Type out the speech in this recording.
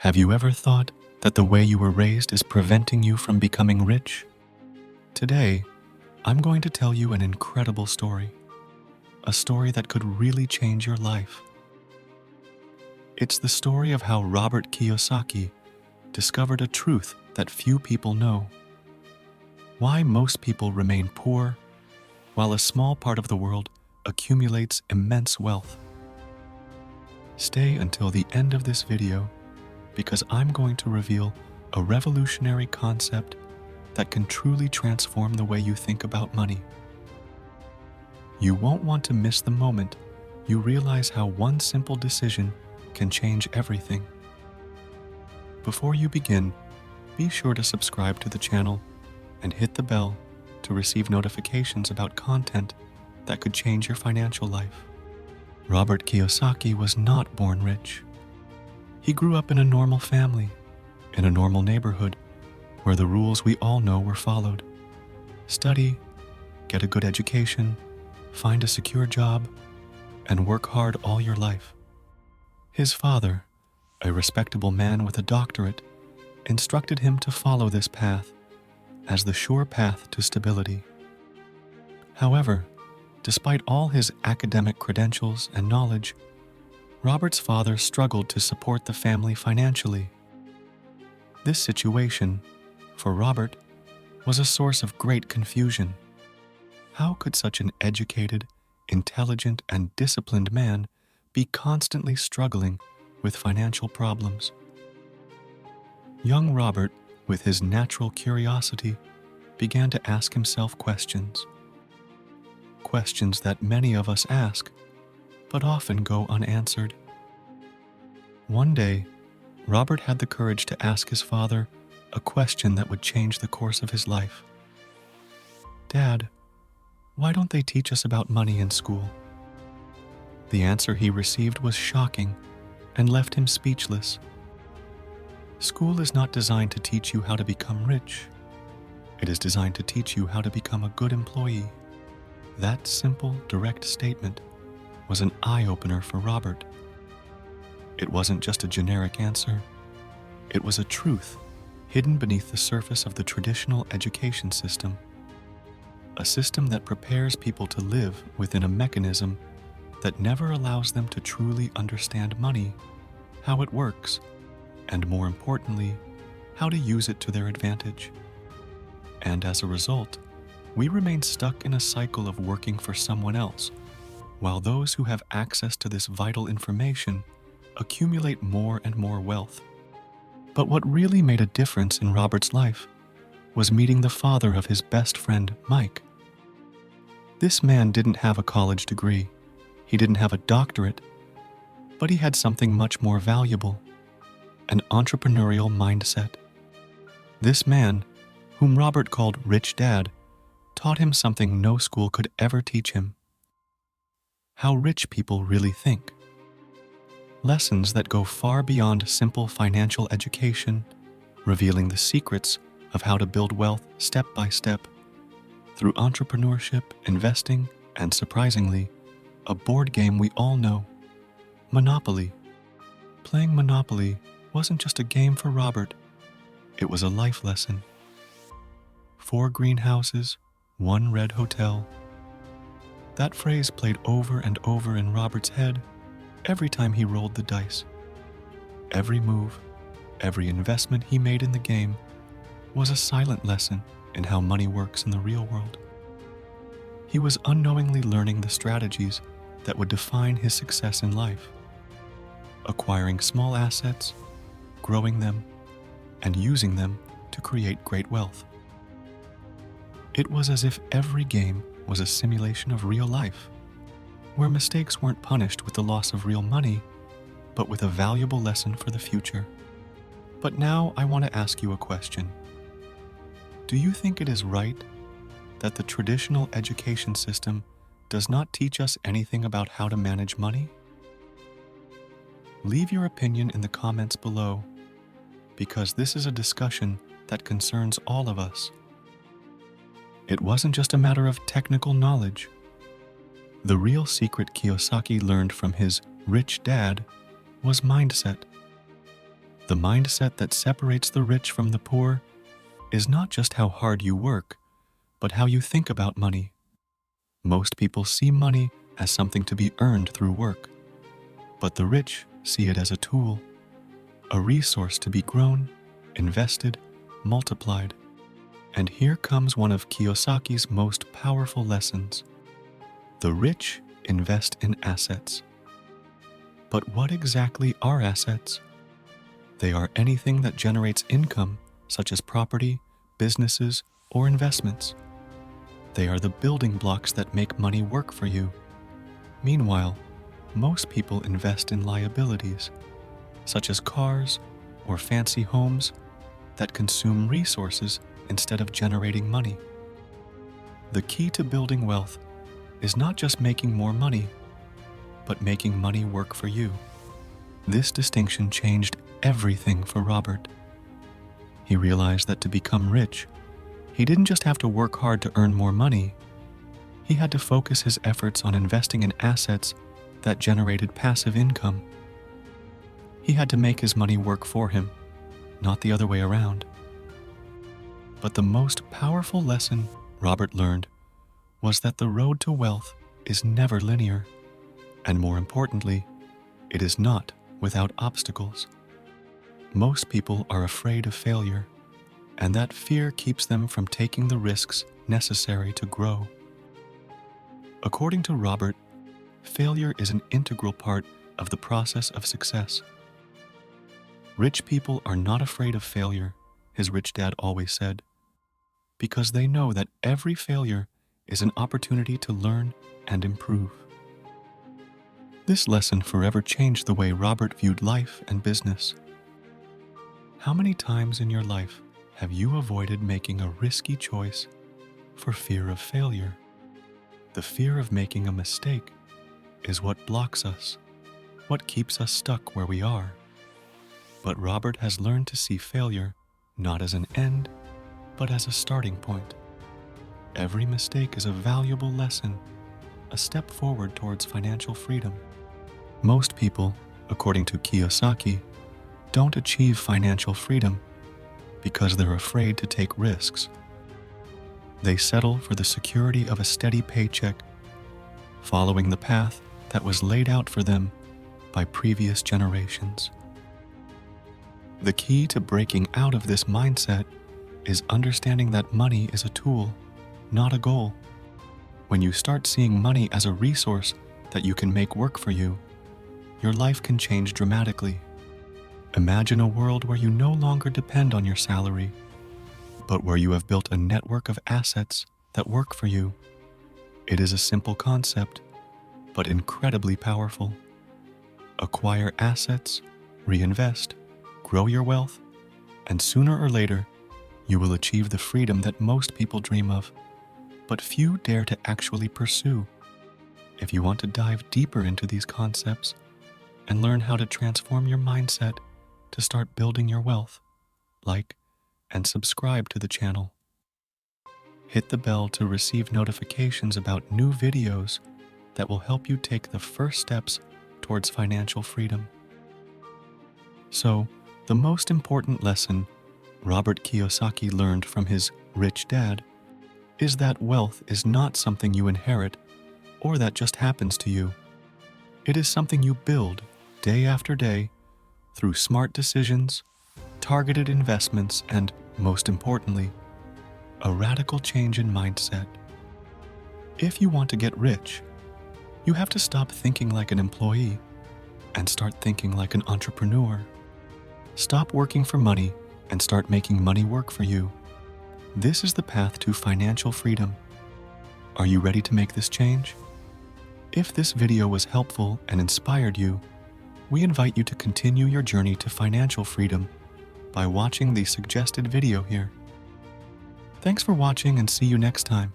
Have you ever thought that the way you were raised is preventing you from becoming rich? Today, I'm going to tell you an incredible story. A story that could really change your life. It's the story of how Robert Kiyosaki discovered a truth that few people know. Why most people remain poor, while a small part of the world accumulates immense wealth. Stay until the end of this video, because I'm going to reveal a revolutionary concept that can truly transform the way you think about money. You won't want to miss the moment you realize how one simple decision can change everything. Before you begin, be sure to subscribe to the channel and hit the bell to receive notifications about content that could change your financial life. Robert Kiyosaki was not born rich. He grew up in a normal family, in a normal neighborhood, where the rules we all know were followed. Study, get a good education, find a secure job, and work hard all your life. His father, a respectable man with a doctorate, instructed him to follow this path as the sure path to stability. However, despite all his academic credentials and knowledge, Robert's father struggled to support the family financially. This situation, for Robert, was a source of great confusion. How could such an educated, intelligent, and disciplined man be constantly struggling with financial problems? Young Robert, with his natural curiosity, began to ask himself questions. Questions that many of us ask, but often go unanswered. One day, Robert had the courage to ask his father a question that would change the course of his life. "Dad, why don't they teach us about money in school?" The answer he received was shocking and left him speechless. School is not designed to teach you how to become rich. It is designed to teach you how to become a good employee. That simple, direct statement was an eye-opener for Robert. It wasn't just a generic answer. It was a truth hidden beneath the surface of the traditional education system. A system that prepares people to live within a mechanism that never allows them to truly understand money, how it works, and more importantly, how to use it to their advantage. And as a result, we remain stuck in a cycle of working for someone else, while those who have access to this vital information accumulate more and more wealth. But what really made a difference in Robert's life was meeting the father of his best friend, Mike. This man didn't have a college degree, he didn't have a doctorate, but he had something much more valuable: an entrepreneurial mindset. This man, whom Robert called Rich Dad, taught him something no school could ever teach him: how rich people really think. Lessons that go far beyond simple financial education, revealing the secrets of how to build wealth step by step, through entrepreneurship, investing, and surprisingly, a board game we all know: Monopoly. Playing Monopoly wasn't just a game for Robert, it was a life lesson. 4 greenhouses, 1 red hotel. That phrase played over and over in Robert's head every time he rolled the dice. Every move, every investment he made in the game was a silent lesson in how money works in the real world. He was unknowingly learning the strategies that would define his success in life: acquiring small assets, growing them, and using them to create great wealth. It was as if every game was a simulation of real life, where mistakes weren't punished with the loss of real money, but with a valuable lesson for the future. But now I want to ask you a question. Do you think it is right that the traditional education system does not teach us anything about how to manage money? Leave your opinion in the comments below, because this is a discussion that concerns all of us. It wasn't just a matter of technical knowledge. The real secret Kiyosaki learned from his rich dad was mindset. The mindset that separates the rich from the poor is not just how hard you work, but how you think about money. Most people see money as something to be earned through work, but the rich see it as a tool, a resource to be grown, invested, multiplied. And here comes one of Kiyosaki's most powerful lessons. The rich invest in assets. But what exactly are assets? They are anything that generates income, such as property, businesses, or investments. They are the building blocks that make money work for you. Meanwhile, most people invest in liabilities, such as cars or fancy homes that consume resources instead of generating money. The key to building wealth is not just making more money, but making money work for you. This distinction changed everything for Robert. He realized that to become rich, he didn't just have to work hard to earn more money. He had to focus his efforts on investing in assets that generated passive income. He had to make his money work for him, not the other way around. But the most powerful lesson Robert learned was that the road to wealth is never linear, and more importantly, it is not without obstacles. Most people are afraid of failure, and that fear keeps them from taking the risks necessary to grow. According to Robert, failure is an integral part of the process of success. Rich people are not afraid of failure, his rich dad always said, because they know that every failure is an opportunity to learn and improve. This lesson forever changed the way Robert viewed life and business. How many times in your life have you avoided making a risky choice for fear of failure? The fear of making a mistake is what blocks us, what keeps us stuck where we are. But Robert has learned to see failure not as an end, but as a starting point. Every mistake is a valuable lesson, a step forward towards financial freedom. Most people, according to Kiyosaki, don't achieve financial freedom because they're afraid to take risks. They settle for the security of a steady paycheck, following the path that was laid out for them by previous generations. The key to breaking out of this mindset is understanding that money is a tool, not a goal. When you start seeing money as a resource that you can make work for you, your life can change dramatically. Imagine a world where you no longer depend on your salary, but where you have built a network of assets that work for you. It is a simple concept, but incredibly powerful. Acquire assets, reinvest, grow your wealth, and sooner or later, you will achieve the freedom that most people dream of, but few dare to actually pursue. If you want to dive deeper into these concepts and learn how to transform your mindset to start building your wealth, like and subscribe to the channel. Hit the bell to receive notifications about new videos that will help you take the first steps towards financial freedom. So, the most important lesson Robert Kiyosaki learned from his rich dad is that wealth is not something you inherit or that just happens to you. It is something you build day after day through smart decisions, targeted investments, and, most importantly, a radical change in mindset. If you want to get rich, you have to stop thinking like an employee and start thinking like an entrepreneur. Stop working for money and start making money work for you. This is the path to financial freedom. Are you ready to make this change? If this video was helpful and inspired you, we invite you to continue your journey to financial freedom by watching the suggested video here. Thanks for watching and see you next time.